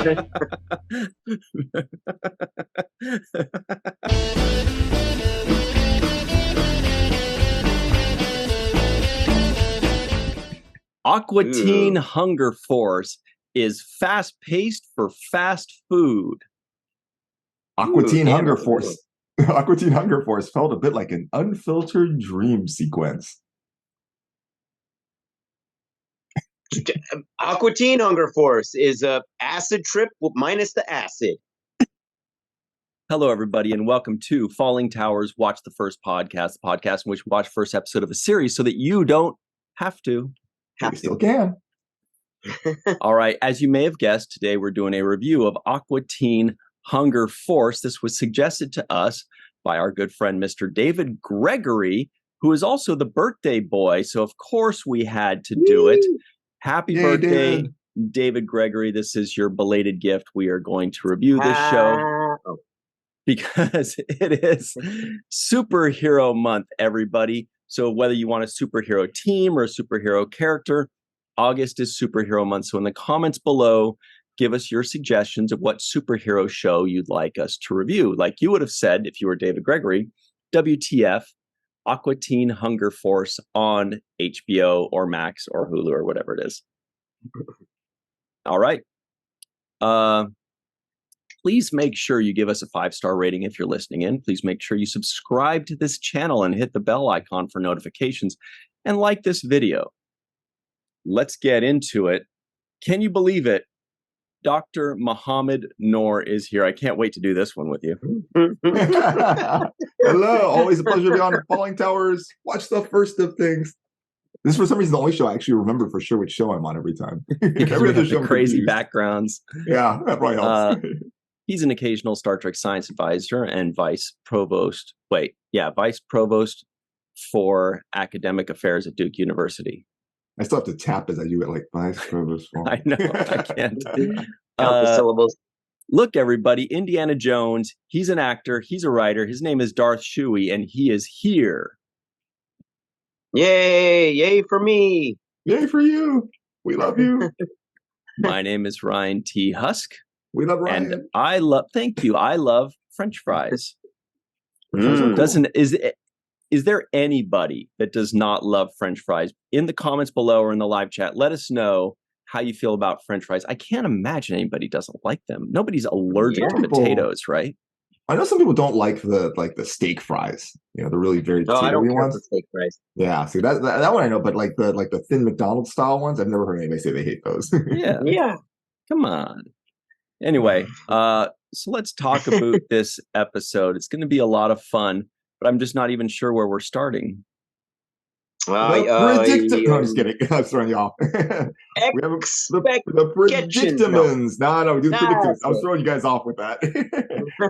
Aqua Teen Hunger Force is fast-paced for fast food. Aqua Teen Hunger Force. Aqua Teen Hunger Force felt a bit like an unfiltered dream sequence. Aqua Teen Hunger Force is a acid trip minus the acid. Hello, everybody, and welcome to Fallingtower's Watch the First podcast, the podcast in which we watch the first episode of a series so that you don't have to. You still can. All right. As you may have guessed, today we're doing a review of Aqua Teen Hunger Force. This was suggested to us by our good friend, Mr. David Gregory, who is also the birthday boy. So, of course, we had to do it. Happy birthday, David Gregory. This is your belated gift. We are going to review this show because it is superhero month, everybody. So whether you want a superhero team or a superhero character, August is superhero month. So in the comments below, give us your suggestions of what superhero show you'd like us to review. Like you would have said, if you were David Gregory, WTF, Aqua Teen Hunger Force on HBO or Max or Hulu or whatever it is. All right. Please make sure you give us a 5-star rating if you're listening in. Please make sure you subscribe to this channel and hit the bell icon for notifications and like this video. Let's get into it. Can you believe it? Dr. Mohammed Noor is here. I can't wait to do this one with you. Hello. Always a pleasure to be on Fallingtowers. Watch the first of things. This is for some reason the only show I actually remember for sure which show I'm on every time. Because we have the crazy backgrounds. Yeah, that probably helps. He's an occasional Star Trek science advisor and vice provost for academic affairs at Duke University. I still have to tap as I do it, like vice provost. I know, I can't. Count the syllables. Look, everybody, Indiana Jones, he's an actor, he's a writer, his name is Darth Schuhe, and he is here. Yay, yay for me. Yay for you. We love you. My name is Ryan T. Husk. We love Ryan. And I love French fries. Is there anybody that does not love French fries? In the comments below or in the live chat, let us know how you feel about French fries. I can't imagine anybody doesn't like them. Nobody's allergic to potatoes, right? I know some people don't like the steak fries. You know, the really very I don't care ones. for steak fries. Yeah, see that one I know, but like the thin McDonald's style ones, I've never heard anybody say they hate those. Yeah. Come on. Anyway, so let's talk about this episode. It's going to be a lot of fun, but I'm just not even sure where we're starting. No, I'm just kidding. I'm throwing you off. We have the predictaments. No, we do predictaments. I was throwing you guys off with that.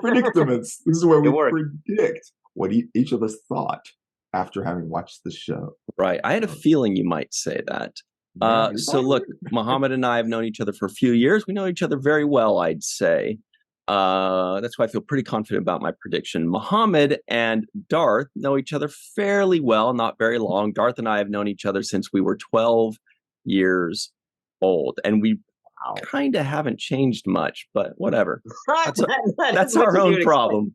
Predictaments. This is where we predict what each of us thought after having watched the show. Right. I had a feeling you might say that. So look, Mohammed and I have known each other for a few years. We know each other very well, I'd say. That's why I feel pretty confident about my prediction. Mohammed and Darth know each other fairly well, not very long. Darth and I have known each other since we were 12 years old, and we kind of haven't changed much, but whatever. That's our own problem.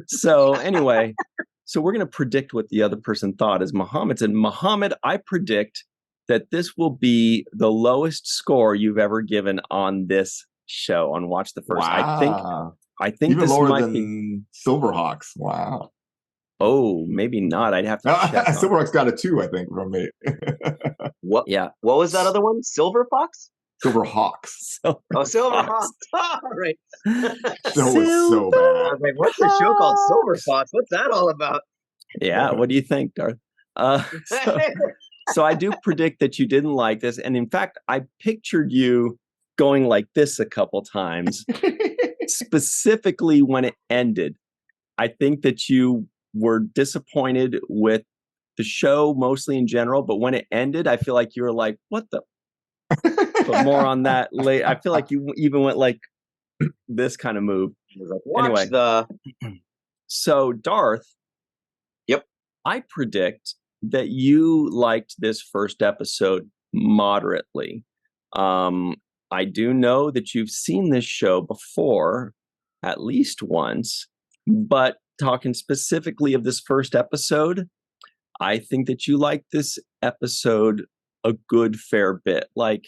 So anyway, so we're going to predict what the other person thought. As Mohammed said, Mohammed, I predict that this will be the lowest score you've ever given on this show on Watch the First. Wow. I think even this lower might than be Silverhawks. Wow. Oh, maybe not. I'd have to check. Silverhawks got a 2, I think, from me. What? Yeah. What was that other one? Silver Fox? Silverhawks. Silverhawks. All right. Show was so bad. I was like, what's the show called Silver Fox? What's that all about? Yeah. What do you think, Darth? So I do predict that you didn't like this. And in fact, I pictured you going like this a couple times, specifically when it ended. I think that you were disappointed with the show mostly in general, but when it ended, I feel like you were like, what the? But more on that later. I feel like you even went like this kind of move. Like, So Darth. Yep. I predict that you liked this first episode moderately. I do know that you've seen this show before, at least once, but talking specifically of this first episode, I think that you like this episode a good fair bit, like,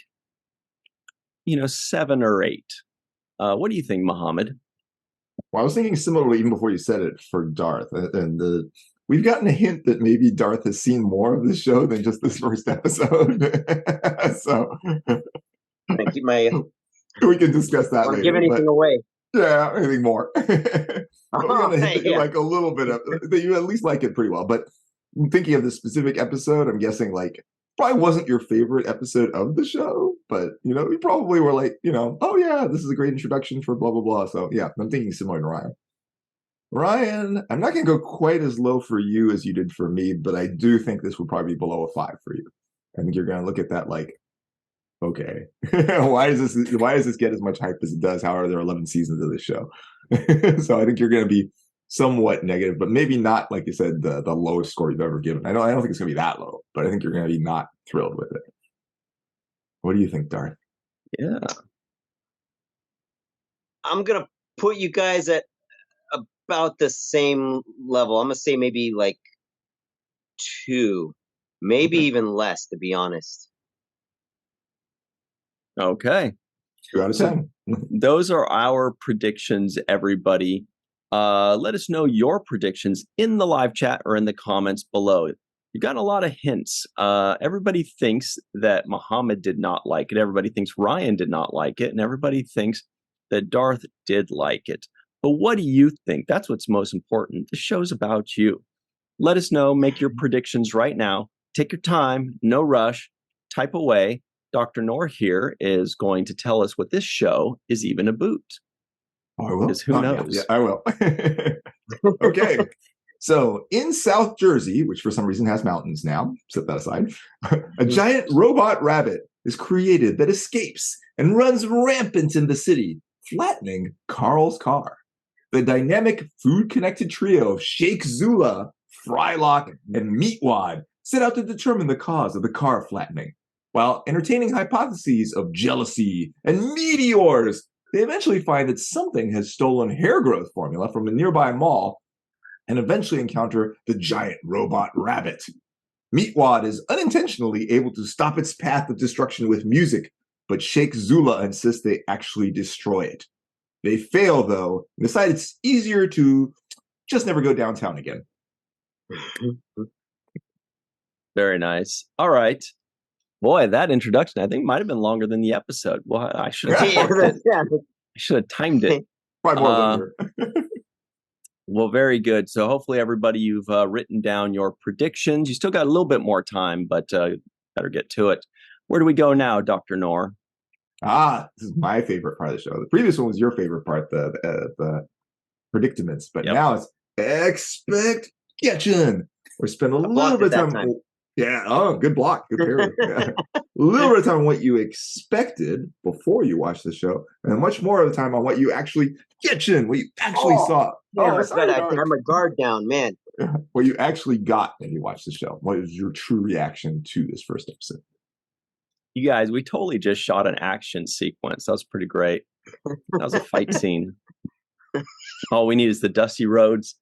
7 or 8. What do you think, Muhammad? Well, I was thinking similarly even before you said it for Darth, and we've gotten a hint that maybe Darth has seen more of this show than just this first episode. So keep my. We can discuss that later. Give anything away. Yeah, anything more. We're gonna hint that you like a little bit of that. You at least like it pretty well. But thinking of the specific episode, I'm guessing probably wasn't your favorite episode of the show, but you probably were like, oh yeah, this is a great introduction for blah blah blah. So yeah, I'm thinking similar to Ryan. Ryan, I'm not gonna go quite as low for you as you did for me, but I do think this would probably be below a 5 for you. I think you're gonna look at that like, okay, why does this get as much hype as it does? How are there 11 seasons of this show? So I think you're gonna be somewhat negative, but maybe not, like you said, the lowest score you've ever given. I don't think it's gonna be that low, but I think you're gonna be not thrilled with it. What do you think, Darth? Yeah, I'm gonna put you guys at about the same level. I'm gonna say maybe like 2, maybe even less, to be honest. Okay. 2 out of 10. Those are our predictions, everybody. Let us know your predictions in the live chat or in the comments below. You've gotten a lot of hints. Everybody thinks that Muhammad did not like it. Everybody thinks Ryan did not like it. And everybody thinks that Darth did like it. But what do you think? That's what's most important. The show's about you. Let us know. Make your predictions right now. Take your time. No rush. Type away. Dr. Noor here is going to tell us what this show is even about. Oh, I will. Because who knows? Yeah, I will. Okay. So in South Jersey, which for some reason has mountains now, set that aside, a giant robot rabbit is created that escapes and runs rampant in the city, flattening Carl's car. The dynamic food-connected trio of Sheikh Zula, Frylock, and Meatwad set out to determine the cause of the car flattening. While entertaining hypotheses of jealousy and meteors, they eventually find that something has stolen hair growth formula from a nearby mall and eventually encounter the giant robot rabbit. Meatwad is unintentionally able to stop its path of destruction with music, but Sheikh Zula insists they actually destroy it. They fail, though, and decide it's easier to just never go downtown again. Very nice. All right. Boy, that introduction, I think, might have been longer than the episode. Well, I should have I should have timed it. Probably more linear. Well, very good. So hopefully, everybody, you've written down your predictions. You still got a little bit more time, but better get to it. Where do we go now, Dr. Noor? This is my favorite part of the show. The previous one was your favorite part, the predicaments, but now it's expectation. We spend a little bit of time. Yeah. Oh, good block. Good period. Yeah. A little bit of time on what you expected before you watched the show, and much more of the time on what you actually what you actually saw. I had my guard down, man. What you actually got when you watched the show. What was your true reaction to this first episode? You guys, we totally just shot an action sequence. That was pretty great. That was a fight scene. All we need is the Dusty Rhodes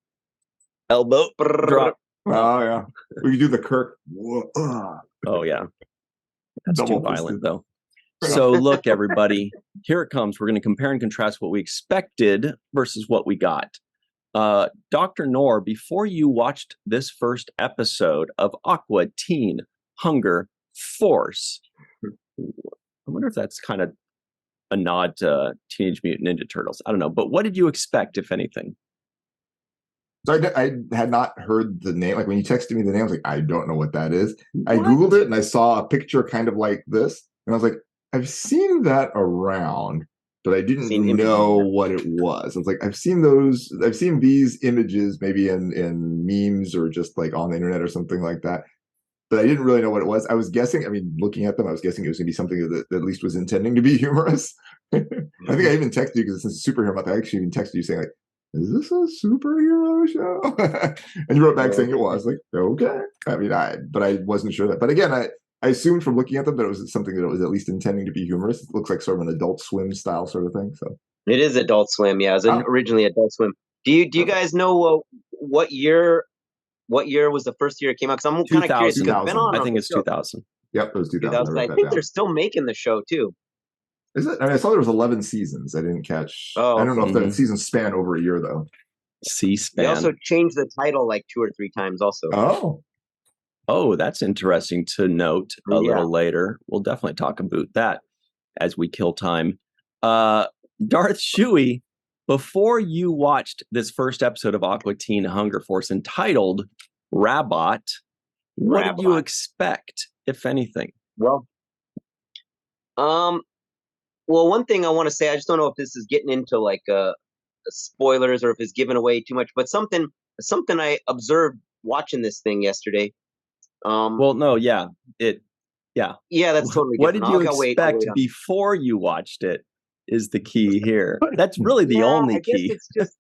elbow drop. Oh, yeah. We can do the Kirk. Oh, yeah. That's too violent, though. So, look, everybody, here it comes. We're going to compare and contrast what we expected versus what we got. Dr. Noor, before you watched this first episode of Aqua Teen Hunger Force, I wonder if that's kind of a nod to Teenage Mutant Ninja Turtles. I don't know. But what did you expect, if anything? So I had not heard the name. Like when you texted me the name, I was like, I don't know what that is. I Googled it and I saw a picture kind of like this. And I was like, I've seen that around, but I didn't know what it was. I was like, I've seen these images maybe in memes or just like on the internet or something like that. But I didn't really know what it was. I was guessing, looking at them, I was guessing it was going to be something that at least was intending to be humorous. I think I even texted you because it's a superhero month. I actually even texted you saying like, is this a superhero show? And you wrote back saying it was. Like, okay. I wasn't sure that. But again, I assumed from looking at them that it was something that it was at least intending to be humorous. It looks like sort of an Adult Swim style sort of thing. So it is Adult Swim. Yeah, it was originally Adult Swim. Do you guys know what year was the first year it came out? Because I'm kind of curious. It's been on. I think it's 2000. Yep, it was 2000. I think they're still making the show too. Is it? I mean, I saw there was 11 seasons. I didn't catch. I don't know if the seasons span over a year though. C-SPAN. They also changed the title like 2 or 3 times. Also. Oh, that's interesting to note a little later. We'll definitely talk about that as we kill time. Darth Schuhe, before you watched this first episode of Aqua Teen Hunger Force entitled Rabot, what did you expect, if anything? Well, one thing I want to say, I just don't know if this is getting into like spoilers or if it's giving away too much, but something I observed watching this thing yesterday. Well, no, yeah, that's totally different. What did you expect before you watched it is the key here. That's really the only key. It's just,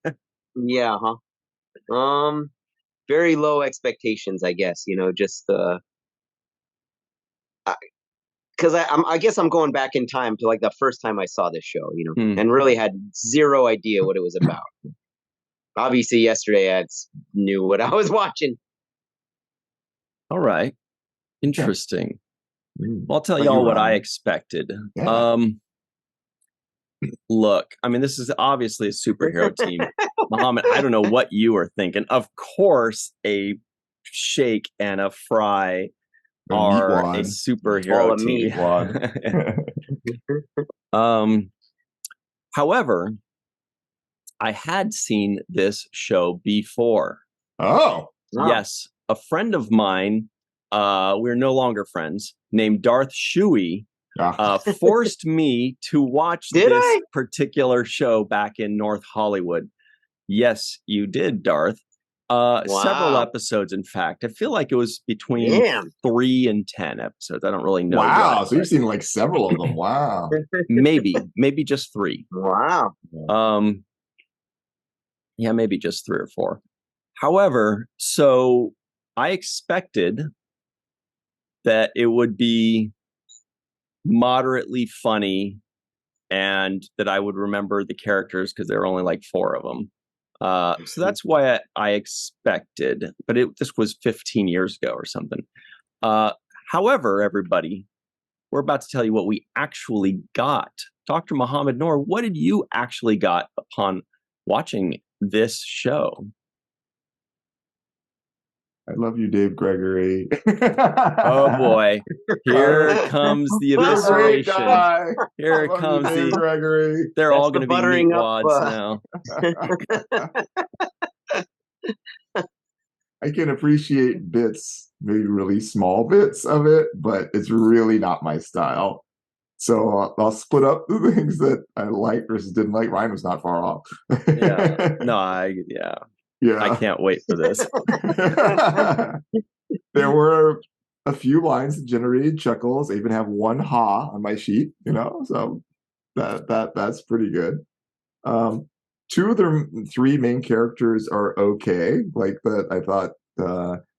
very low expectations, I guess, just, because I guess I'm going back in time to like the first time I saw this show, and really had zero idea what it was about. Obviously, yesterday I knew what I was watching. All right. Interesting. I'll tell y'all what I expected. Yeah. Look, I mean, this is obviously a superhero team. Muhammad, I don't know what you were thinking. Of course, a Shake and a Fry are a superhero team. However, I had seen this show before. Oh. Yes. A friend of mine, we're no longer friends, named Darth Schuhe, forced me to watch this particular show back in North Hollywood. Yes, you did, Darth. Several episodes, in fact. I feel like it was between 3 and 10 episodes. I don't really know. Wow, so you've seen like several of them. Wow. maybe just 3. Wow. Yeah, maybe just 3 or 4. However, so I expected that it would be moderately funny and that I would remember the characters because there were only like 4 of them. So that's why I expected, but this was 15 years ago or something. However, everybody, we're about to tell you what we actually got. Dr. Muhammad Noor, what did you actually got upon watching this show? I love you, Dave Gregory. Oh boy, here comes the evisceration. Here comes Dave Gregory. They're all going to be meatwads now. I can appreciate bits, maybe really small bits of it, but it's really not my style. So I'll split up the things that I liked versus didn't like. Ryan was not far off. Yeah, I can't wait for this. There were a few lines that generated chuckles. I even have one ha on my sheet, so that's pretty good. 2 of the 3 main characters are okay. Like that, I thought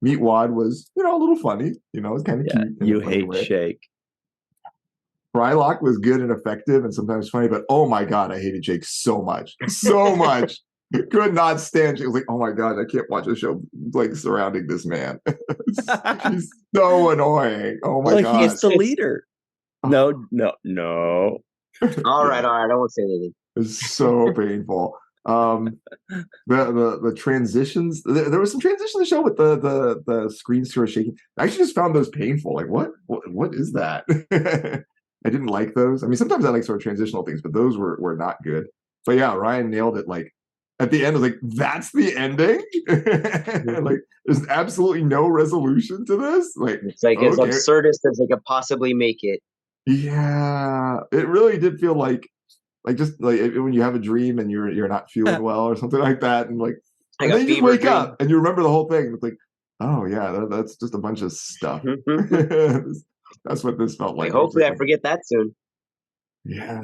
Meatwad was, a little funny. It's kind of cute. You hate Shake. Frylock was good and effective and sometimes funny, but oh my god, I hated Jake so much. Could not stand Jake. I was like, oh my god, I can't watch a show like surrounding this man. He's so annoying. Oh my god. He's the leader. No. All right, I won't say anything. It's so painful. The transitions, there was some transition in the show with the screen sort of shaking. I actually just found those painful. Like, what is that? I didn't like those. I mean, sometimes I like sort of transitional things, but those were not good. But yeah, Ryan nailed it. Like at the end, I was like, that's the ending? Like, there's absolutely no resolution to this. Like, it's like as absurdist as they could possibly make it. Yeah, it really did feel like just like when you have a dream and you're not feeling well or something like that, and like and then you wake up and you remember the whole thing. It's like, oh yeah, that's just a bunch of stuff. That's what this felt like. Hopefully, I forget that soon. Yeah,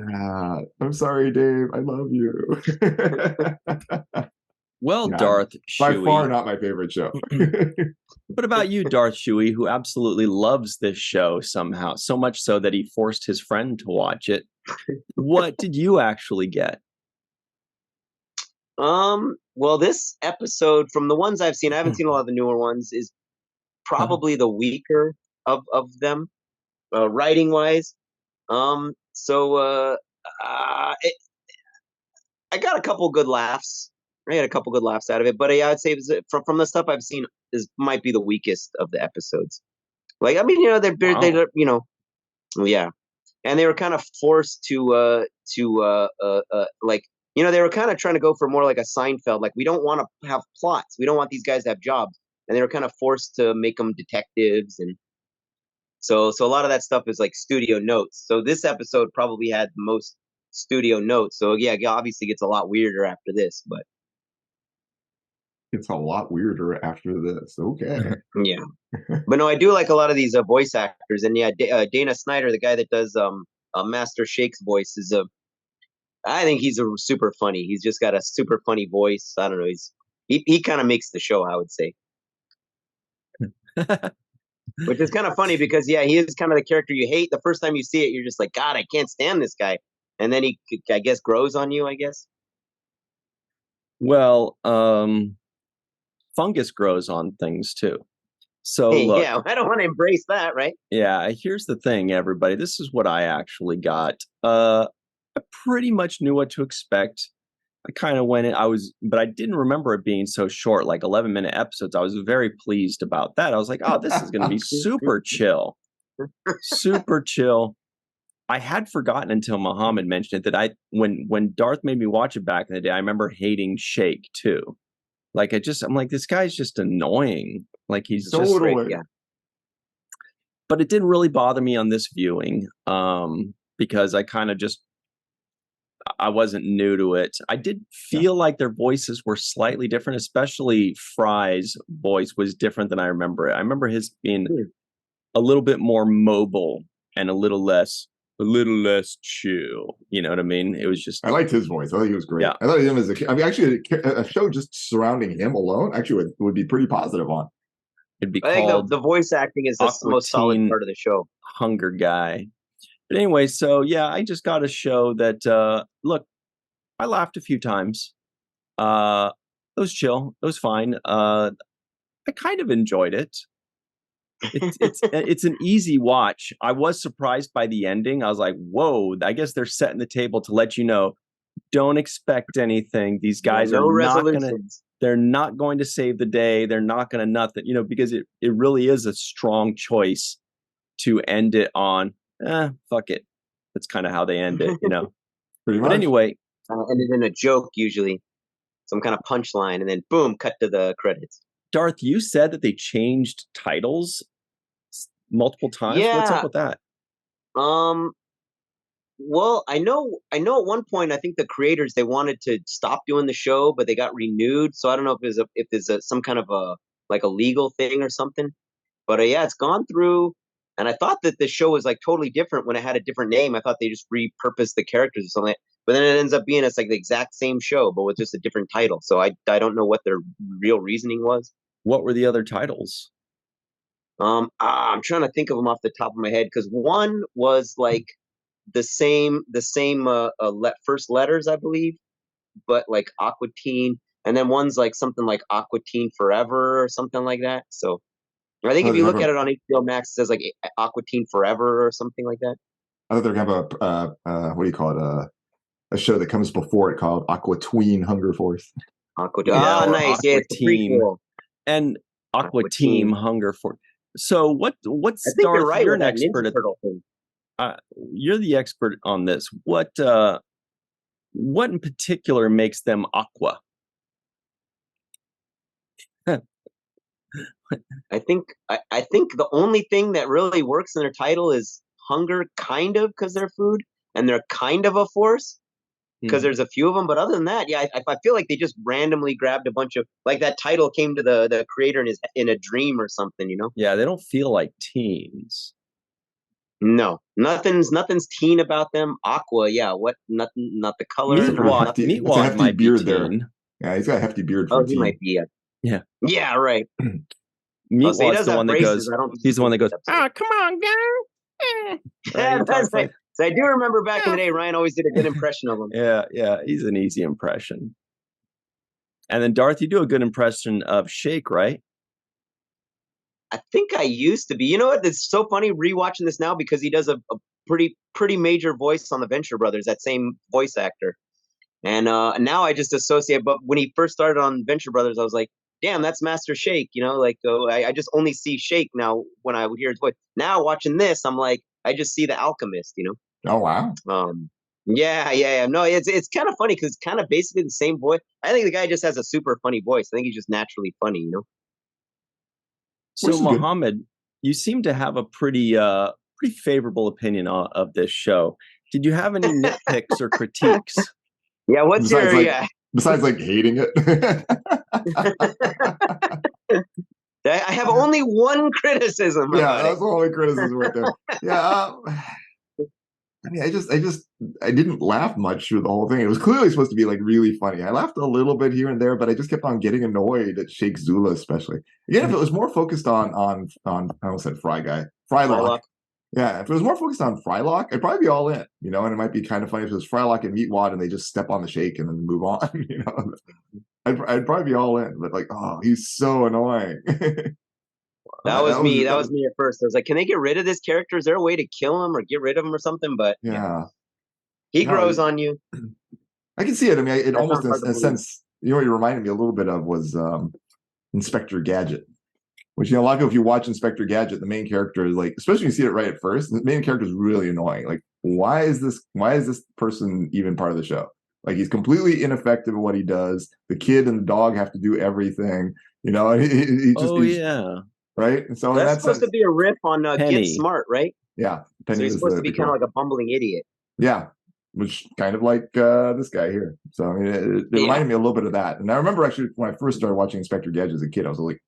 I'm sorry, Dave. I love you. Well, Darth Schuhe. By far not my favorite show. What about you, Darth Schuhe, who absolutely loves this show somehow, so much so that he forced his friend to watch it? What did you actually get? Well, this episode, from the ones I've seen, I haven't seen a lot of the newer ones, is probably the weaker of them, writing wise. I got a couple good laughs. I had a couple good laughs out of it, but yeah, I'd say from the stuff I've seen, is might be the weakest of the episodes. Like, I mean, they're you know, yeah, and they were kind of forced to like, they were kind of trying to go for more like a Seinfeld. Like, we don't want to have plots. We don't want these guys to have jobs, and they were kind of forced to make them detectives, and so a lot of that stuff is like studio notes. So this episode probably had the most studio notes. So yeah, it obviously gets a lot weirder after this, but it's a lot weirder after this. Okay. Yeah. But no, I do like a lot of these voice actors, and yeah, Dana Snyder, the guy that does Master Shake's voice, is I think he's super funny. He's just got a super funny voice. I don't know. He kind of makes the show, I would say. Which is kind of funny because, yeah, he is kind of the character you hate. The first time you see it, you're just like, God, I can't stand this guy. And then he, I guess, grows on you, I guess. Well, fungus grows on things too. So look, yeah, I don't want to embrace that, right? Yeah, here's the thing, everybody. This is what I actually got. I pretty much knew what to expect. I kind of went in, but I didn't remember it being so short, like 11-minute episodes. I was very pleased about that. I was like, oh, this is going to be super chill. Super chill. I had forgotten until Muhammad mentioned it that when Darth made me watch it back in the day, I remember hating Shake too. Like, I'm like, this guy's just annoying. Like, he's so just great. Yeah. But it didn't really bother me on this viewing, because I wasn't new to it. I did feel like their voices were slightly different, especially Fry's voice was different than I remember it. I remember his being a little bit more mobile and a little less chill. You know what I mean? It was just. I liked his voice. I thought he was great. Yeah. I thought him as actually a show just surrounding him alone actually would be pretty positive on. It'd be I think the voice acting is the most solid part of the show. Hunger guy. But anyway, so yeah, I just got a show that look, I laughed a few times. It was chill. It was fine. I kind of enjoyed it. It's an easy watch. I was surprised by the ending. I was like, whoa, I guess they're setting the table to let you know, don't expect anything. These guys are they're not going to save the day. They're not going to nothing, because it really is a strong choice to end it on, fuck it. That's kind of how they end it, Pretty much. But anyway. Ended in a joke, usually. Some kind of punchline, and then boom, cut to the credits. Darth, you said that they changed titles multiple times. Yeah. What's up with that? Well, I know at one point, I think the creators, they wanted to stop doing the show, but they got renewed. So I don't know if there's some kind of a legal thing or something. But yeah, it's gone through. And I thought that the show was like totally different when it had a different name. I thought they just repurposed the characters or something. But then it ends up being it's like the exact same show, but with just a different title. So I don't know what their real reasoning was. What were the other titles? I'm trying to think of them off the top of my head, because one was like the same first letters, I believe, but like Aqua Teen, and then one's like something like Aqua Teen Forever or something like that. So I think if you look at it on HBO Max, it says like Aqua Teen Forever or something like that. I thought they're gonna have what do you call it? A show that comes before it called Aqua Teen Hunger Force. Nice. Yeah, it's a prequel. And Aqua Teen Hunger Force. So what's Darth? Right, you're an expert at you're the expert on this. What in particular makes them aqua? I think the only thing that really works in their title is hunger, kind of, because they're food, and they're kind of a force because there's a few of them. But other than that, yeah, I feel like they just randomly grabbed a bunch of, like, that title came to the creator in a dream or something, Yeah, they don't feel like teens. No, nothing's teen about them. Aqua, yeah, what? Nothing, not the color. Meatwad might be teen. Yeah, he's got a hefty beard. Oh, he might be. Yeah. Yeah, right. Meatwad's the one that goes. He's the one that goes. Ah, come on, guys. Yeah, that's right. So I do remember back in the day, Ryan always did a good impression of him. Yeah, he's an easy impression. And then Darth, you do a good impression of Shake, right? I think I used to be. You know what? It's so funny rewatching this now because he does a pretty major voice on the Venture Brothers. That same voice actor. And now I just associate. But when he first started on Venture Brothers, I was like, damn, that's Master Shake. You know, like I just only see Shake now when I would hear his voice. Now watching this, I'm like, I just see the Alchemist. You know. Oh wow. Yeah. No, it's kind of funny because it's kind of basically the same voice. I think the guy just has a super funny voice. I think he's just naturally funny. You know. So Muhammad, you seem to have a pretty favorable opinion of this show. Did you have any nitpicks or critiques? Yeah, what's besides like hating it? I have only one criticism. Yeah, that's the only criticism right there. Yeah, I mean, I didn't laugh much through the whole thing. It was clearly supposed to be like really funny. I laughed a little bit here and there, but I just kept on getting annoyed at Sheikh Zula, especially. Again, if it was more focused on I almost said Frylock. Yeah, if it was more focused on Frylock, I'd probably be all in, you know, and it might be kind of funny if it was Frylock and Meatwad and they just step on the Shake and then move on, you know. I'd probably be all in, but like, oh, he's so annoying. That was me at first. I was like, can they get rid of this character? Is there a way to kill him or get rid of him or something? But yeah, he grows on you. I can see it. I mean, it almost in a sense, you know, what you reminded me a little bit of was Inspector Gadget. Which, you know, a lot of people, if you watch Inspector Gadget, the main character is like, especially when you see it right at first, the main character is really annoying. Like, why is this person even part of the show? Like, he's completely ineffective at what he does. The kid and the dog have to do everything, you know. He just, right. And so that's supposed to be a riff on Get Smart, right? Yeah, Penny so he's supposed to be kind of like a bumbling idiot. Yeah, which kind of like this guy here. So I mean, it reminded me a little bit of that. And I remember actually when I first started watching Inspector Gadget as a kid, I was like.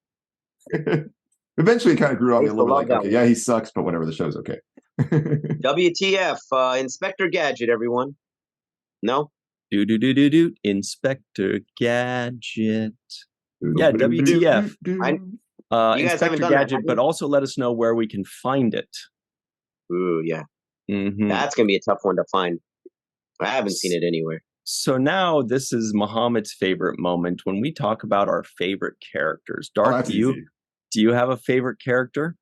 Eventually, it kind of grew on me a little bit. Like, okay, yeah, he sucks, but whatever. The show's okay. WTF? Inspector Gadget, everyone. No. Do. Inspector Gadget. Yeah, WTF. Inspector Gadget, but also let us know where we can find it. Ooh, yeah. Mm-hmm. That's gonna be a tough one to find. I haven't seen it anywhere. So now this is Muhammad's favorite moment when we talk about our favorite characters. Darth, do you have a favorite character?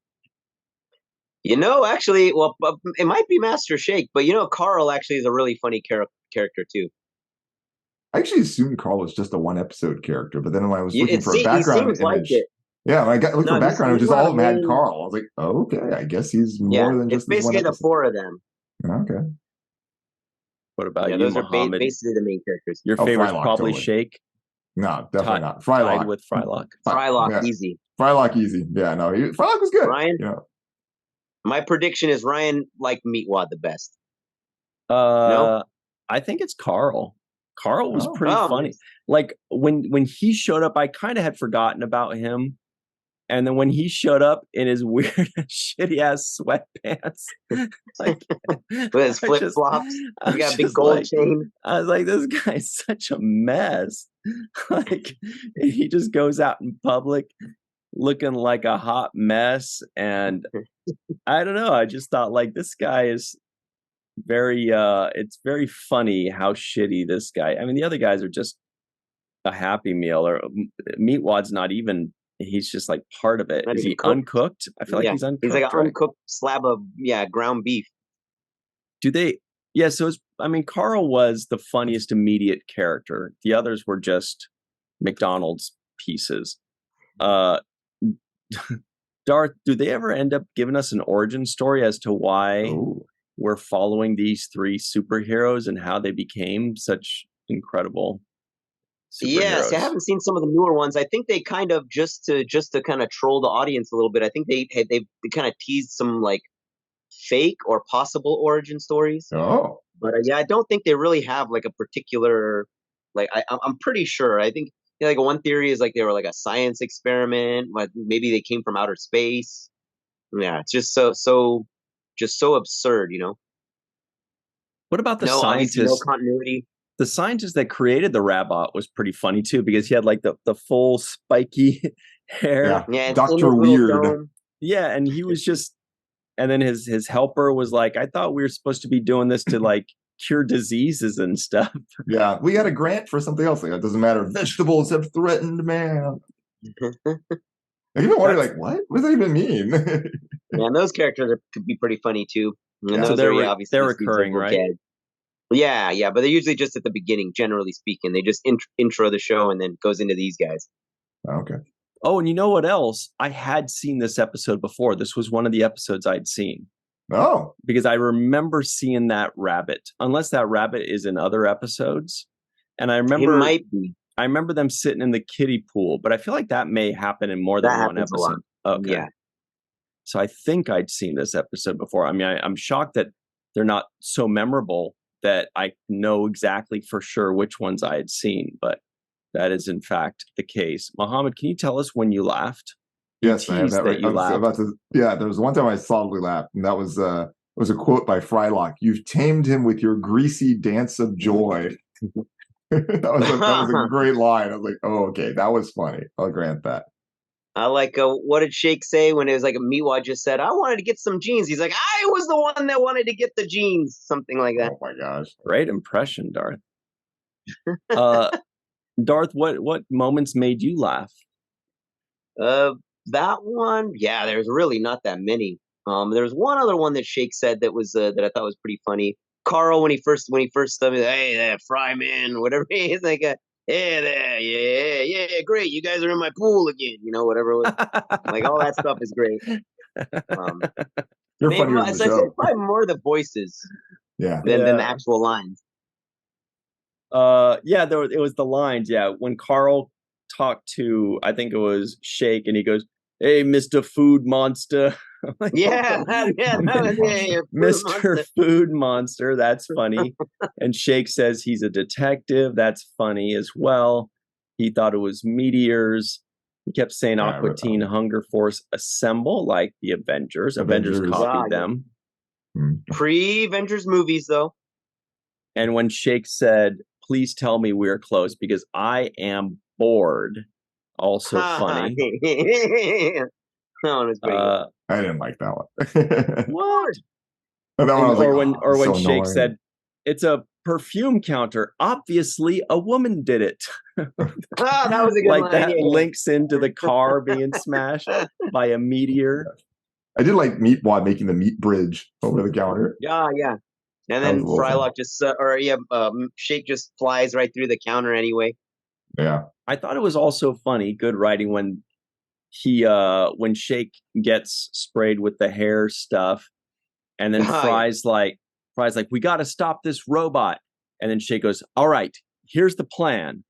You know, actually, well, it might be Master Shake, but you know, Carl actually is a really funny character too. I actually assumed Carl was just a one-episode character, but then when I was looking for a background image, when I got looking for background images, all of them had Carl. I was like, oh, okay, I guess he's more than just it's basically the four of them. Okay. What about you, those Muhammad? are basically the main characters. Your favorite's Frylock, probably totally. Shake? No, definitely not. Frylock. With Frylock. Frylock, easy. Frylock, easy. Yeah, no, Frylock was good. Ryan? You know. My prediction is Ryan liked Meatwad the best. No? I think it's Carl. Carl was pretty funny. Nice. Like, when he showed up, I kind of had forgotten about him. And then when he showed up in his weird, shitty-ass sweatpants, like, with his flip-flops, he got a big gold chain. I was like, this guy's such a mess. Like, he just goes out in public looking like a hot mess. And I don't know. I just thought, like, this guy is very, it's very funny how shitty this guy. I mean, the other guys are just a Happy Meal, or Meatwad's not even. He's just like part of it. Is he uncooked? I feel like he's uncooked. He's like an uncooked slab of ground beef. Do they? Yeah. So Carl was the funniest immediate character. The others were just McDonald's pieces. Darth, do they ever end up giving us an origin story as to why we're following these three superheroes and how they became such incredible? Yes, I haven't seen some of the newer ones. I think they kind of just to kind of troll the audience a little bit. I think they kind of teased some like fake or possible origin stories. Oh, but I don't think they really have like a particular like. I'm pretty sure. I think like one theory is like they were like a science experiment. Like maybe they came from outer space. Yeah, it's just so absurd, you know. What about the scientists? No continuity. The scientist that created the Rabot was pretty funny too, because he had like the full spiky hair. Yeah, Dr. Weird. Yeah, and he was just, and then his helper was like, I thought we were supposed to be doing this to like cure diseases and stuff. Yeah, we got a grant for something else. Like, it doesn't matter. Vegetables have threatened man. I even wonder, like, what does that even mean? Yeah, and those characters could be pretty funny too. And so they're recurring, right? Yeah, but they're usually just at the beginning, generally speaking. They just intro the show and then goes into these guys. Okay. Oh, and you know what else? I had seen this episode before. This was one of the episodes I'd seen. Oh. Because I remember seeing that rabbit, unless that rabbit is in other episodes. And I remember, it might be. I remember them sitting in the kiddie pool, but I feel like that may happen in more than one episode. Okay. Yeah. So I think I'd seen this episode before. I mean, I'm shocked that they're not so memorable that I know exactly for sure which ones I had seen, but that is in fact the case. Muhammad, can you tell us when you laughed? Yes, I have that right. There was one time I solidly laughed, and that was a quote by Frylock. You've tamed him with your greasy dance of joy. that was a great line. I was like, oh, okay, that was funny. I'll grant that. I like, what did Shake say when it was like Miwa just said, I wanted to get some jeans. He's like, I was the one that wanted to get the jeans. Something like that. Oh my gosh. Great impression, Darth. Darth, what moments made you laugh? That one, yeah, there's really not that many. There's one other one that Shake said that was that I thought was pretty funny. Carl, when he first started, hey there, Fryman, whatever. He's like, hey there, yeah, great. You guys are in my pool again, whatever it was. Like, all that stuff is great. You're funny on the show. Probably more the voices, than the actual lines. It was the lines. Yeah, when Carl talked to, I think it was Shake, and he goes, "Hey, Mr. Food Monster." Like, Mr. Food Monster. That's funny. And Shake says he's a detective. That's funny as well. He thought it was meteors. He kept saying Aqua Teen Hunger Force assemble, like the Avengers. Avengers copied them. Pre-Avengers movies, though. And when Shake said, please tell me we're close because I am bored. Also funny. No, it's great. I didn't like that one. What? Or when Shake said, it's a perfume counter. Obviously, a woman did it. That was a good like line. that links into the car being smashed by a meteor. I did like Meatwad making the meat bridge over the counter. Yeah. And then Frylock just, Shake just flies right through the counter anyway. Yeah. I thought it was also funny, good writing when when Shake gets sprayed with the hair stuff, and then Fry's like, we got to stop this robot. And then Shake goes, all right, here's the plan.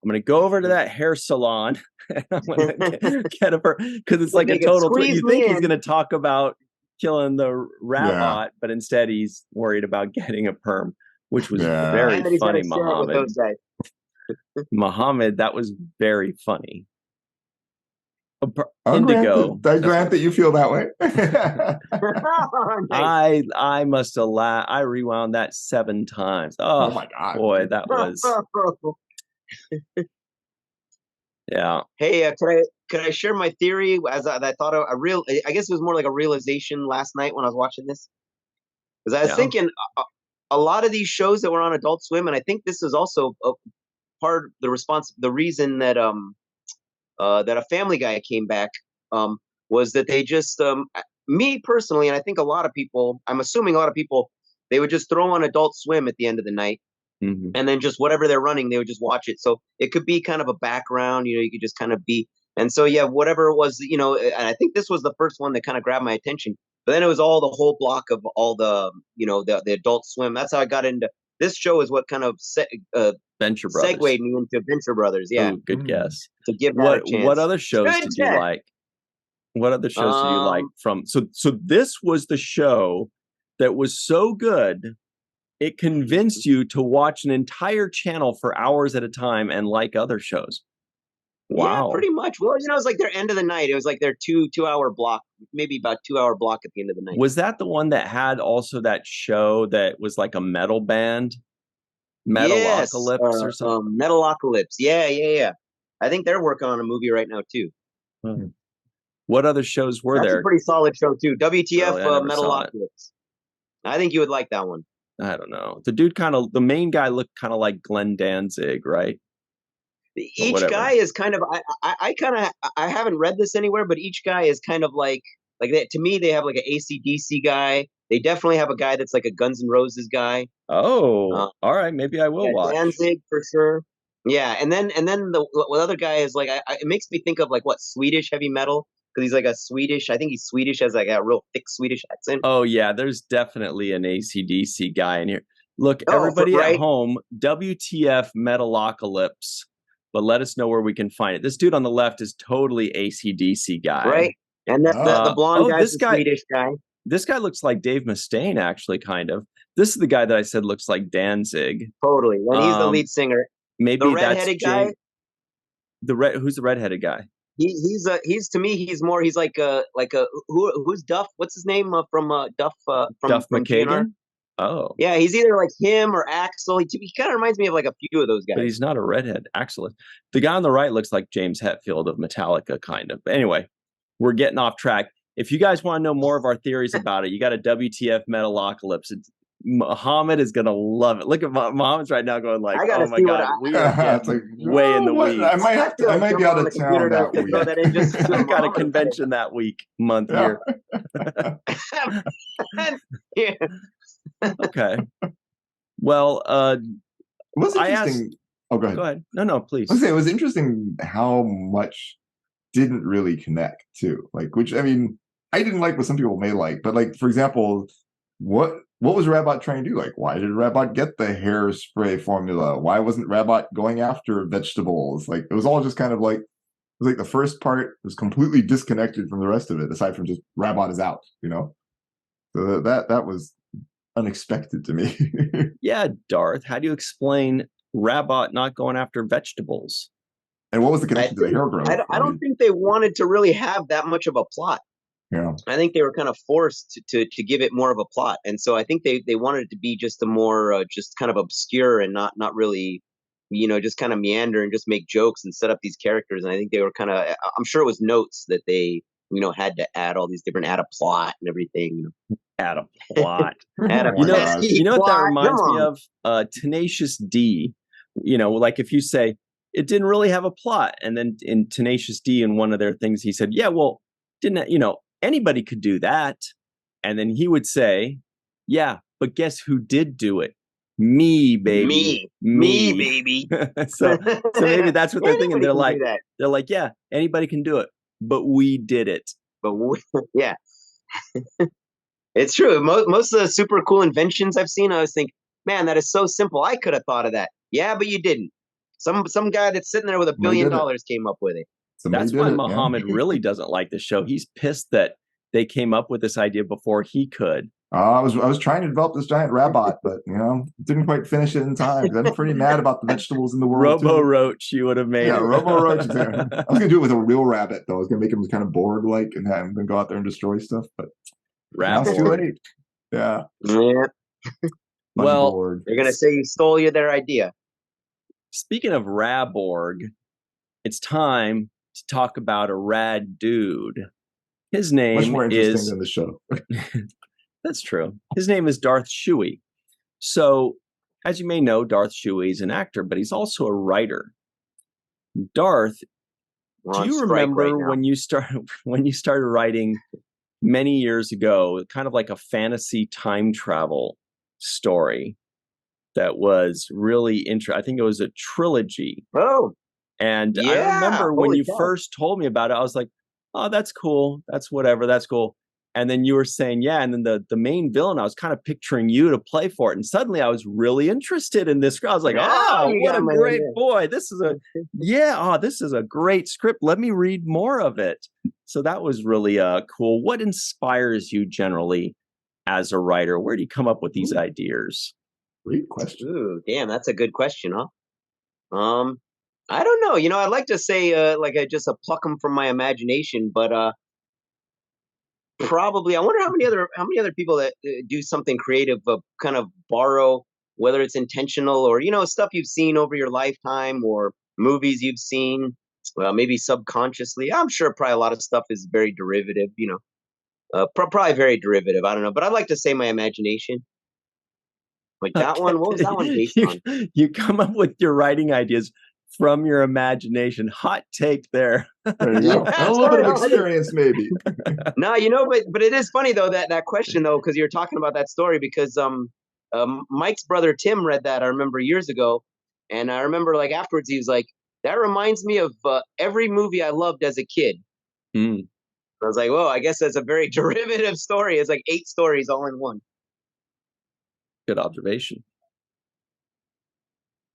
I'm going to go over to that hair salon and I'm going to get a because it's like a total. You think he's going to talk about killing the robot, but instead he's worried about getting a perm, which was very funny, Muhammad. Muhammad, that was very funny. Indigo. I grant that you feel that way. I must have laughed. I rewound that 7 times. Oh my god, boy, that was. Yeah. Hey, could I share my theory? As I thought I guess it was more like a realization last night when I was watching this, because I was thinking a lot of these shows that were on Adult Swim, and I think this is also a part of the reason that that a Family Guy came back was that they just me personally, and I think a lot of people, I'm assuming a lot of people, they would just throw on Adult Swim at the end of the night. Mm-hmm. And then just whatever they're running, they would just watch it. So it could be kind of a background, you could just kind of be. And so, whatever it was, and I think this was the first one that kind of grabbed my attention. But then it was all the whole block of all the, the Adult Swim. That's how I got into this show, is what kind of Venture Brothers. Segued me into Venture Brothers. Yeah. Ooh, good guess. To give that a chance. What other shows did you like? What other shows did you like from? So this was the show that was so good, it convinced you to watch an entire channel for hours at a time and like other shows. Wow. Yeah, pretty much. Well, it was like their end of the night. It was like their 2-hour block, maybe about 2-hour block at the end of the night. Was that the one that had also that show that was like a metal band Metalocalypse or something. Metalocalypse. Yeah. I think they're working on a movie right now too. What other shows were there? That's a pretty solid show too. WTF Really? Metalocalypse. I think you would like that one. I don't know. The main guy looked kind of like Glenn Danzig, right? Each guy is kind of, I haven't read this anywhere, but each guy is kind of like that. To me, they have like an AC/DC guy. They definitely have a guy that's like a Guns N' Roses guy. Oh, all right. Maybe I will watch. Danzig for sure. Yeah, and then the other guy is like, it makes me think of like what, Swedish heavy metal, because he's like a Swedish. I think he's Swedish, has like a real thick Swedish accent. Oh yeah, there's definitely an AC/DC guy in here. Look, everybody at home, WTF Metalocalypse. But let us know where we can find it. This dude on the left is totally AC/DC guy, right? And the blonde guy's the Swedish guy. This guy looks like Dave Mustaine, actually, kind of. This is the guy that I said looks like Danzig. Totally. And he's the lead singer. Maybe the redheaded guy. Who's the redheaded guy? He's to me, he's like who's Duff? What's his name from Duff? Duff McKagan. Oh. Yeah, he's either like him or Axl. He kind of reminds me of like a few of those guys. But he's not a redhead. Axl. The guy on the right looks like James Hetfield of Metallica, kind of. But anyway, we're getting off track. If you guys want to know more of our theories about it, you got a WTF Metalocalypse. Muhammad is going to love it. Look at Muhammad's right now going like, oh my God, we are like way in the weeds. I might be out of town that week. I've got a convention that month here. Yeah. Okay. Well, it was interesting. Go ahead. No, please. It was interesting how much didn't really connect too. Like, which, I mean, I didn't like what some people may like, but like, for example, what was Rabot trying to do? Like, why did Rabot get the hairspray formula? Why wasn't Rabot going after vegetables? Like, it was all just kind of like, it was like the first part was completely disconnected from the rest of it, aside from just Rabot is out, you know? So that was unexpected to me. Yeah, Darth, how do you explain Rabot not going after vegetables? And what was the connection to the hair growth? I don't think they wanted to really have that much of a plot. Yeah, I think they were kind of forced to give it more of a plot, and so I think they wanted it to be just a more just kind of obscure and not really, just kind of meander and just make jokes and set up these characters. And I think they were kind of, I'm sure it was notes that they had to add all these different, add a plot and everything. Add a plot. Add a you know what that reminds me of? Tenacious D. Like if you say it didn't really have a plot, and then in Tenacious D, in one of their things, he said, "Yeah, well, didn't anybody could do that?" And then he would say, "Yeah, but guess who did do it? Me, baby. Me, baby." so maybe that's what they're thinking. They're like, "Yeah, anybody can do it, but we did it." Yeah. It's true. Most of the super cool inventions I've seen, I always think, man, that is so simple. I could have thought of that. Yeah, but you didn't. Some guy that's sitting there with $1 billion came up with it. That's why Muhammad really doesn't like the show. He's pissed that they came up with this idea before he could. I was trying to develop this giant Rabot, but didn't quite finish it in time. I'm pretty mad about the vegetables in the world. Robo Roach, you would have made. Yeah, Robo Roach. I was gonna do it with a real rabbit though. I was gonna make him kind of Borg-like and have him go out there and destroy stuff, but now it's too late. Yeah. Well, they're gonna say you stole their idea. Speaking of Raborg, it's time to talk about a rad dude. His name much more interesting is than the show. That's true. His name is Darth Schuhe. So, as you may know, Darth Schuhe is an actor, but he's also a writer. Darth, do you remember when you started writing many years ago, kind of like a fantasy time travel story that was really interesting? I think it was a trilogy. Oh, and yeah, I remember when you first told me about it, I was like, "Oh, that's cool. That's whatever. That's cool." And then you were saying, yeah, and then the main villain, I was kind of picturing you to play for it. And suddenly I was really interested in this. I was like, oh, what a great boy. This is a great script. Let me read more of it. So that was really cool. What inspires you generally as a writer? Where do you come up with these ideas? Great question. Ooh, damn, that's a good question, huh? I don't know. I'd like to say I just pluck them from my imagination, but probably I wonder how many other people that do something creative kind of borrow whether it's intentional or, stuff you've seen over your lifetime or movies you've seen, maybe subconsciously. I'm sure probably a lot of stuff is very derivative, probably very derivative. I don't know, but I'd like to say my imagination. Like that one, what was that one based on? You come up with your writing ideas from your imagination. Hot take there. There you go. A little bit of experience, maybe. No, but it is funny though that question though, because you're talking about that story because Mike's brother Tim read that I remember years ago, and I remember like afterwards he was like, "That reminds me of every movie I loved as a kid." Mm. I was like, "Whoa, I guess that's a very derivative story. It's like 8 stories all in one." Good observation.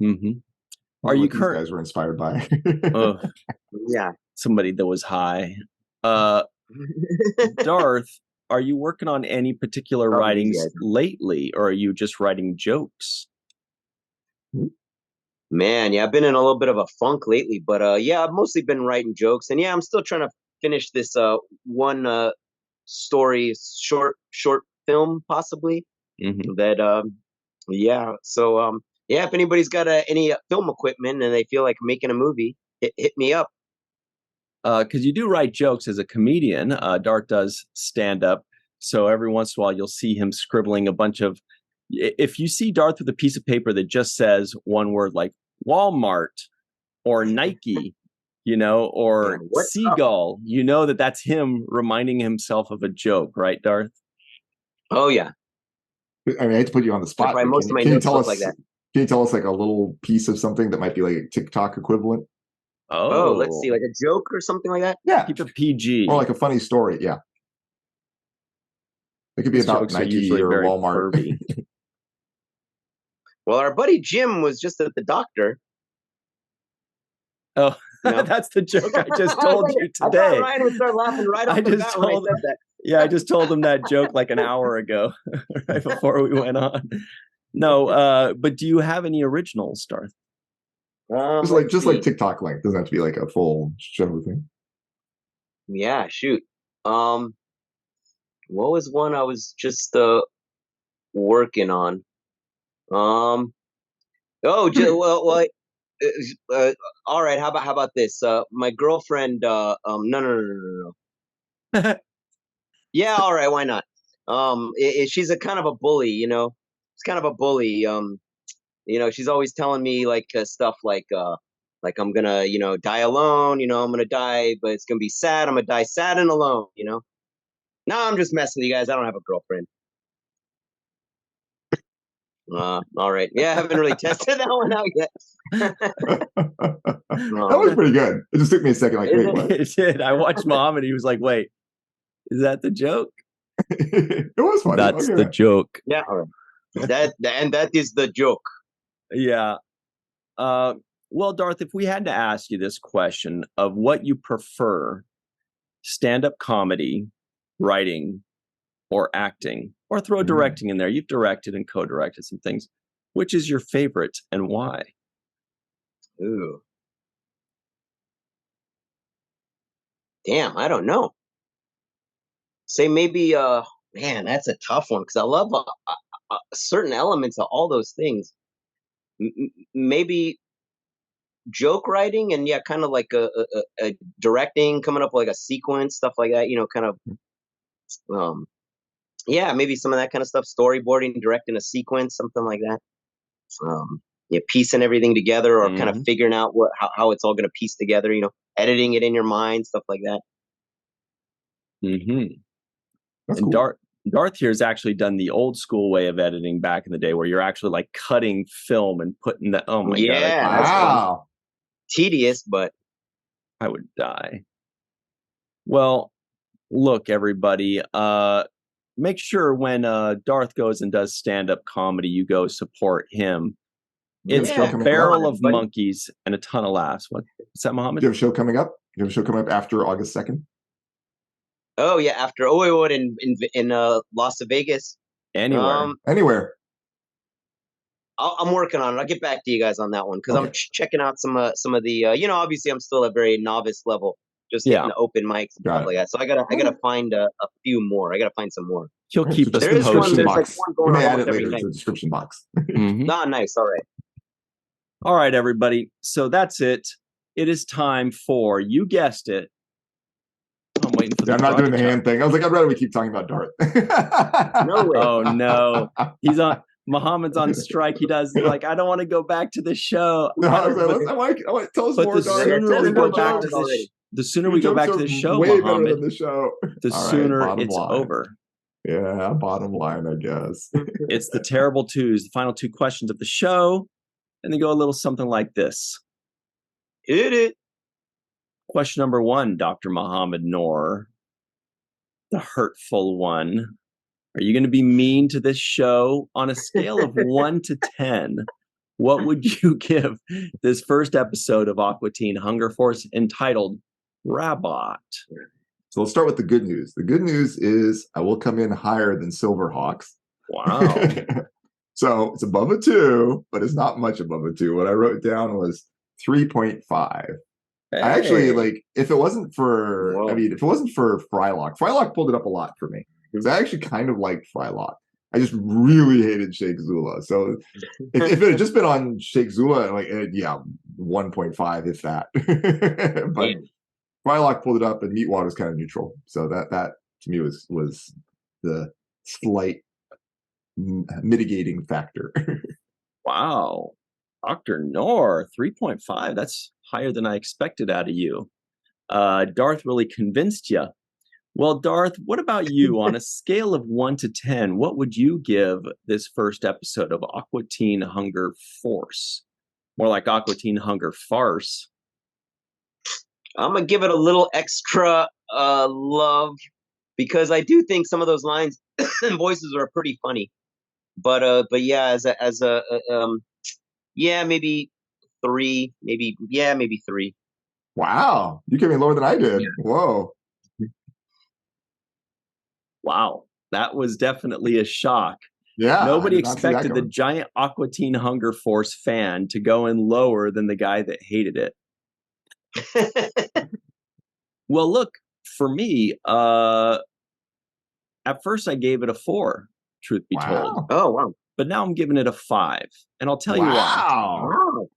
Mm-hmm. Are you current? Guys were inspired by? Yeah, somebody that was high. Darth, are you working on any particular writings lately, or are you just writing jokes? Man, yeah, I've been in a little bit of a funk lately, but yeah, I've mostly been writing jokes, and yeah, I'm still trying to finish this one story short film possibly. Mm-hmm. That yeah, so yeah, if anybody's got any film equipment and they feel like making a movie, hit me up. Because you do write jokes as a comedian. Darth does stand up, so every once in a while you'll see him scribbling a bunch of. If you see Darth with a piece of paper that just says one word like Walmart or Nike, or seagull, that's him reminding himself of a joke, right, Darth? Oh yeah. I mean, I hate to put you on the spot. Can you tell us like that? Can you tell us like a little piece of something that might be like a TikTok equivalent? Oh, let's see, like a joke or something like that? Yeah. Keep it PG. Or like a funny story, yeah. It could be about Nike or Walmart. Well, our buddy Jim was just at the doctor. Oh, that's the joke I just told you today. I thought Ryan would start laughing right off the bat when I said that. Yeah, I just told him that joke like an hour ago, right before we went on. No, but do you have any originals, Darth? Just like TikTok length. Doesn't have to be like a full show thing. Yeah, shoot. What was one I was just working on? All right. How about this? My girlfriend. No. Yeah, all right. Why not? She's a kind of a bully. She's kind of a bully. She's always telling me like stuff like I'm gonna die alone. I'm gonna die, but it's gonna be sad. I'm gonna die sad and alone. No, I'm just messing with you guys. I don't have a girlfriend. All right. Yeah, I haven't really tested that one out yet. That was pretty good. It just took me a second. Like, wait, what? It did. I watched Muhammad. He was like, "Wait, is that the joke?" It was funny. That's the joke. Yeah. That is the joke. Yeah. Well, Darth, if we had to ask you this question of what you prefer, stand-up comedy, writing, or acting, or throw directing in there. You've directed and co-directed some things. Which is your favorite and why? Ooh. Damn, I don't know. Say maybe, man, that's a tough one because I love certain elements of all those things. Maybe joke writing and yeah, kind of like a directing, coming up with like a sequence, stuff like that. Kind of. Yeah, maybe some of that kind of stuff. Storyboarding, directing a sequence, something like that. Piecing everything together, or kind of figuring out how it's all going to piece together. Editing it in your mind, stuff like that. Mm-hmm. And cool. Darth here has actually done the old school way of editing back in the day, where you're actually like cutting film and putting the. Oh my god! Wow. Tedious, but I would die. Well, look, everybody. Make sure when Darth goes and does stand-up comedy, you go support him. It's a barrel of monkeys and a ton of laughs. What's that, Muhammad? Do you have a show coming up? You have a show coming up after August 2nd? Oh yeah, after in Las Vegas. Anywhere. I'm working on it. I'll get back to you guys on that one because I'm checking out some of the. Obviously I'm still a very novice level. Just hitting the open mics and stuff like that. So I gotta find a few more. I gotta find some more. He'll keep us there is one. There's like one going on every later night. to the description box. Nice. All right. All right, everybody. So that's it. It is time for, you guessed it. I'm waiting for I'm not doing the hand thing. I was like, I'd rather we keep talking about Darth. No way. Oh no. Muhammad's on strike. He does like, I don't want to go back to the show. No, I want to tell us more, Darth. The sooner we go back to the show, way Muhammad, better than the show. The sooner it's over. Yeah, bottom line, I guess. It's the terrible twos, the final two questions of the show. And they go a little something like this. Hit it. Question number 1, Dr. Muhammad Noor, the hurtful one. Are you going to be mean to this show? On a scale of 1 to 10, what would you give this first episode of Aqua Teen Hunger Force entitled Rabot? So let's start with the good news. The good news is I will come in higher than Silverhawks. Wow. So it's above a 2, but it's not much above a 2. What I wrote down was 3.5. Hey. I actually, like, if it wasn't for, if it wasn't for Frylock pulled it up a lot for me. Because I actually kind of liked Frylock. I just really hated Sheikh Zula. So if it had just been on Sheikh Zula, like, 1.5, if that. But Frylock pulled it up, and Meatwater was kind of neutral. So that to me was the slight mitigating factor. Wow. Dr. Noor, 3.5. That's higher than I expected out of you. Darth really convinced you. Well, Darth, what about you? On a scale of 1 to 10, what would you give this first episode of Aqua Teen Hunger Force? More like Aqua Teen Hunger Farce. I'm going to give it a little extra love because I do think some of those lines and voices are pretty funny. But yeah, maybe 3, maybe 3. Wow, you gave me lower than I did. Yeah. Whoa. Wow, that was definitely a shock. Yeah, nobody expected the giant Aqua Teen Hunger Force fan to go in lower than the guy that hated it. Well, look, for me, at first I gave it a 4, truth be told. Oh, wow. But now I'm giving it a 5. And I'll tell you why.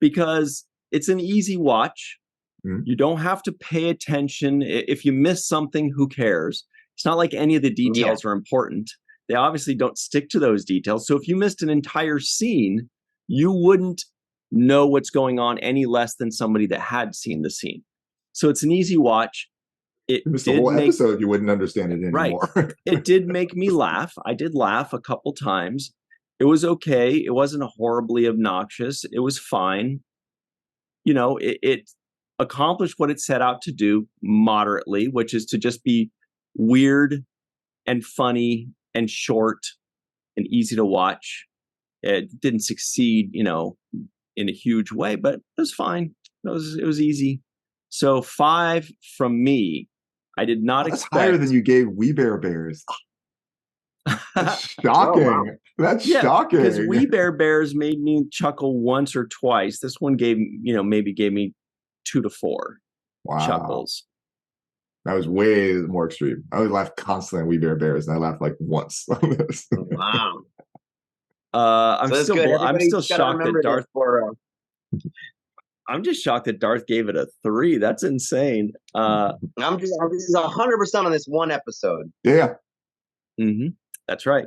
Because it's an easy watch. You don't have to pay attention. If you miss something, who cares? It's not like any of the details are important. They obviously don't stick to those details. So if you missed an entire scene, you wouldn't know what's going on any less than somebody that had seen the scene. So it's an easy watch. It missed the whole episode, you wouldn't understand it anymore. Right. It did make me laugh. I did laugh a couple times. It was okay. It wasn't horribly obnoxious. It was fine. You know, it accomplished what it set out to do moderately, which is to just be weird and funny and short and easy to watch. It didn't succeed, in a huge way, but it was fine. It was easy. So 5 from me. I did not expect. That's higher than you gave We Bear Bears. That's shocking. Oh, wow. That's shocking. Because We Bear Bears made me chuckle once or twice. This one maybe gave me 2 to 4 chuckles. That was way more extreme. I would laugh constantly on We Bear Bears, and I laughed like once on this. Wow. I'm still shocked that Darth. I'm just shocked that Darth gave it a 3. That's insane. I'm just 100% on this one episode. Yeah. Mm-hmm. That's right.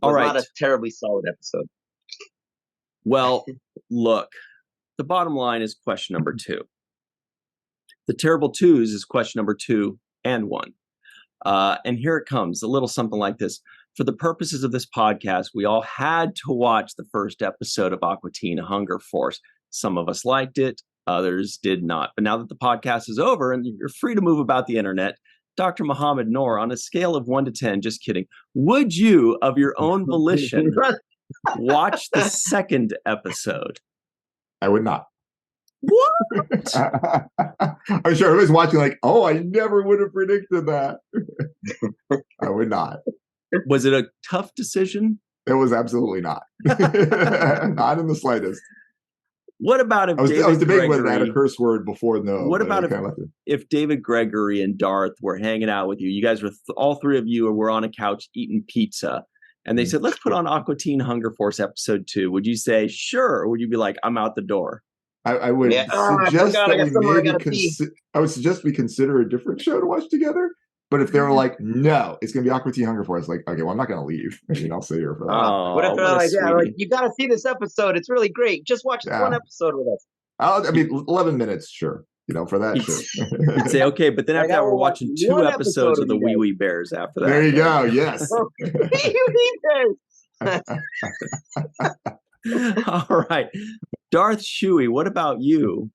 All right. Not a terribly solid episode. Well, look, the bottom line is question number 2. The terrible twos is question number 2 and 1. And here it comes, a little something like this. For the purposes of this podcast, we all had to watch the first episode of Aqua Teen Hunger Force. Some of us liked it, others did not. But now that the podcast is over and you're free to move about the internet, Dr. Muhammad Noor, on a scale of 1 to 10, just kidding, would you, of your own volition, watch the second episode? I would not. What? I'm sure everybody's watching like, oh, I never would have predicted that. I would not. Was it a tough decision? It was absolutely not. Not in the slightest. What about if I was debating whether to add a Gregory, curse word before no. what about if David Gregory and Darth were hanging out with you? You guys were all three of you were on a couch eating pizza, and they said, "Let's put on Aqua Teen Hunger Force episode 2." Would you say sure, or would you be like, "I'm out the door"? I would suggest that I would suggest we consider a different show to watch together. But if they were like, no, it's going to be Aqua Teen Hunger Force, like, okay, well, I'm not going to leave. I mean, I'll sit here for that. Oh, what if they're like, yeah, like, you got to see this episode. It's really great. Just watch this one episode with us. I mean, 11 minutes, sure. You know, for that, sure. You'd say, okay, but then after that, we're watching 2 episodes of the Wee Wee Bears after that. There you go, yes. Wee Wee Bears. All right. Darth Schuhe, what about you?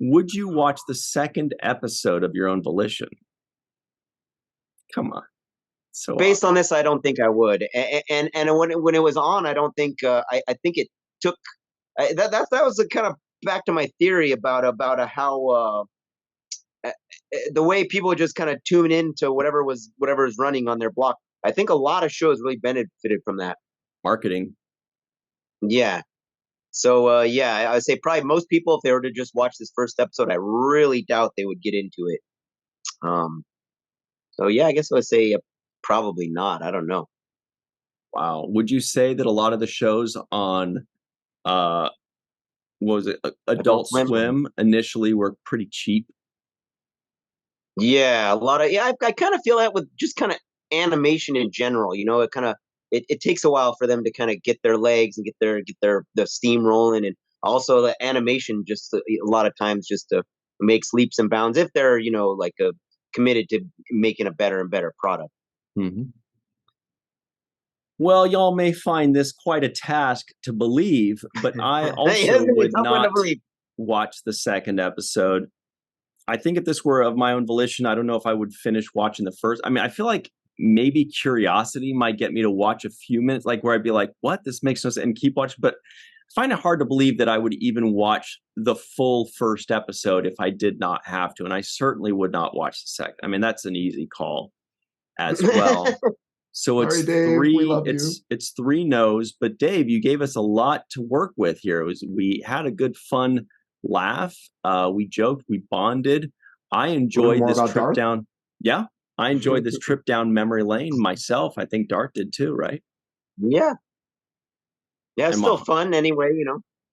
Would you watch the second episode of your own volition? Come on. So based on this, I don't think I would. And when it was on, I don't think I think it took that was kind of back to my theory about how the way people just kind of tune into whatever is running on their block. I think a lot of shows really benefited from that marketing. Yeah. So I would say probably most people, if they were to just watch this first episode, I really doubt they would get into it. So yeah, I guess I would say probably not. I don't know. Wow. Would you say that a lot of the shows on what was it, Adult Swim initially were pretty cheap? Yeah, a lot of I kind of feel that with just kind of animation in general. You know, it takes a while for them to kind of get their legs and get the steam rolling, and also the animation just a lot of times just to makes leaps and bounds if they're like committed to making a better and better product. Mm-hmm. Well, y'all may find this quite a task to believe, but I also would not watch the second episode. I think if this were of my own volition, I don't know if I would finish watching the first. I mean, I feel like maybe curiosity might get me to watch a few minutes, like where I'd be like, what? This makes no sense, and keep watching. But I find it hard to believe that I would even watch the full first episode if I did not have to. And I certainly would not watch the second. I mean, that's an easy call as well. So it's it's 3 no's. But Dave, you gave us a lot to work with here. We had a good fun laugh. We joked, we bonded. I enjoyed this trip down. Yeah. I enjoyed this trip down memory lane myself. I think Darth did too, right? Yeah. Yeah, it's still fun anyway,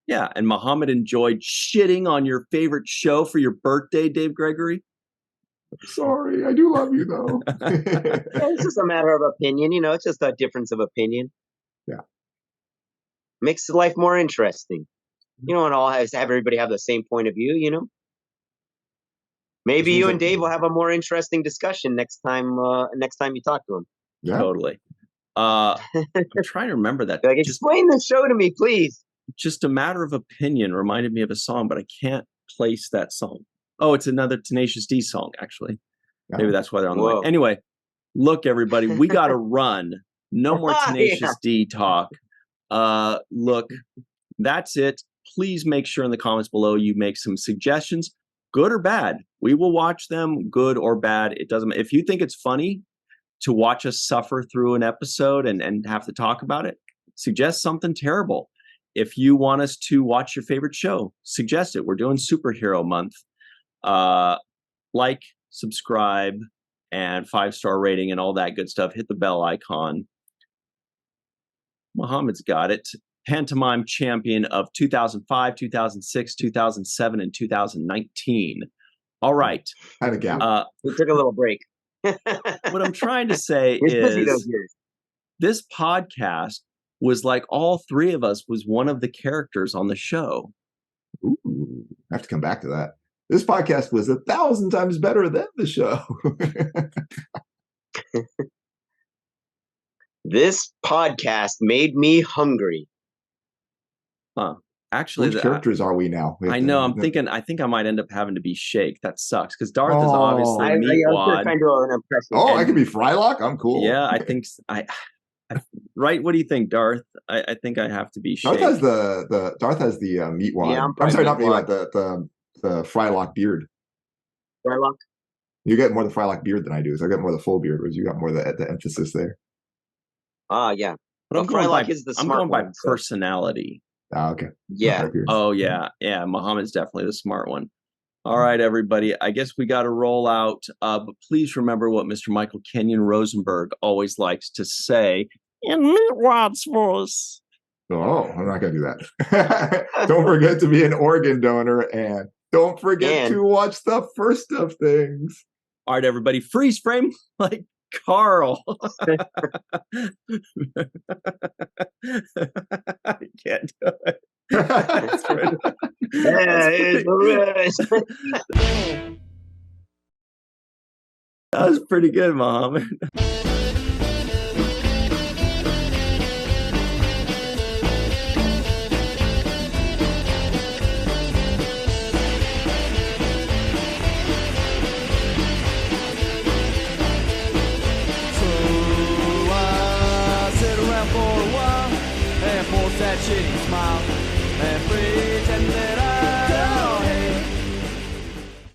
Yeah, and Muhammad enjoyed shitting on your favorite show for your birthday, Dave Gregory. Sorry, I do love you though. It's just a matter of opinion, it's just a difference of opinion. Yeah. Makes life more interesting. And all have everybody have the same point of view, Maybe you and Dave will have a more interesting discussion next time you talk to him. Yeah. Totally. I'm trying to remember that. Like, explain the show to me, please. Just a Matter of Opinion reminded me of a song, but I can't place that song. Oh, it's another Tenacious D song, actually. Yeah. Maybe that's why they're on the way. Anyway, look, everybody, we got to run. No more Tenacious D talk. Look, that's it. Please make sure in the comments below you make some suggestions, good or bad. We will watch them, good or bad. It doesn't matter. If you think it's funny to watch us suffer through an episode and have to talk about it, suggest something terrible. If you want us to watch your favorite show, suggest it. We're doing Superhero Month. Like, subscribe, and 5-star rating and all that good stuff. Hit the bell icon. Muhammad's got it. Pantomime champion of 2005, 2006, 2007, and 2019. All right. Had a gap. We took a little break. What I'm trying to say is this podcast was like all 3 of us was one of the characters on the show. Ooh, I have to come back to that. This podcast was 1,000 times better than the show. This podcast made me hungry. Huh. Actually, which characters are we now? I know. I'm thinking. I think I might end up having to be Shake. That sucks because Darth is obviously Meatwad. I can be Frylock. I'm cool. Yeah, I think. Right. What do you think, Darth? I think I have to be Shake. Darth has the Meatwad. Yeah, I'm sorry, not Meatwad. The Frylock beard. Frylock. You get more the Frylock beard than I do. So I get more the full beard, whereas you got more the emphasis there. Yeah. But I'm going by personality. Oh, okay. Yeah. Oh, yeah. Yeah. Muhammad's definitely the smart one. All right, everybody. I guess we got to roll out. But please remember what Mr. Michael Kenyon Rosenberg always likes to say. In Meatwad's voice. Oh, I'm not going to do that. Don't forget to be an organ donor, and don't forget to watch the first of things. All right, everybody. Freeze frame like Carl. I can't do it. That was pretty good, Muhammad. That shitty smile and pretend that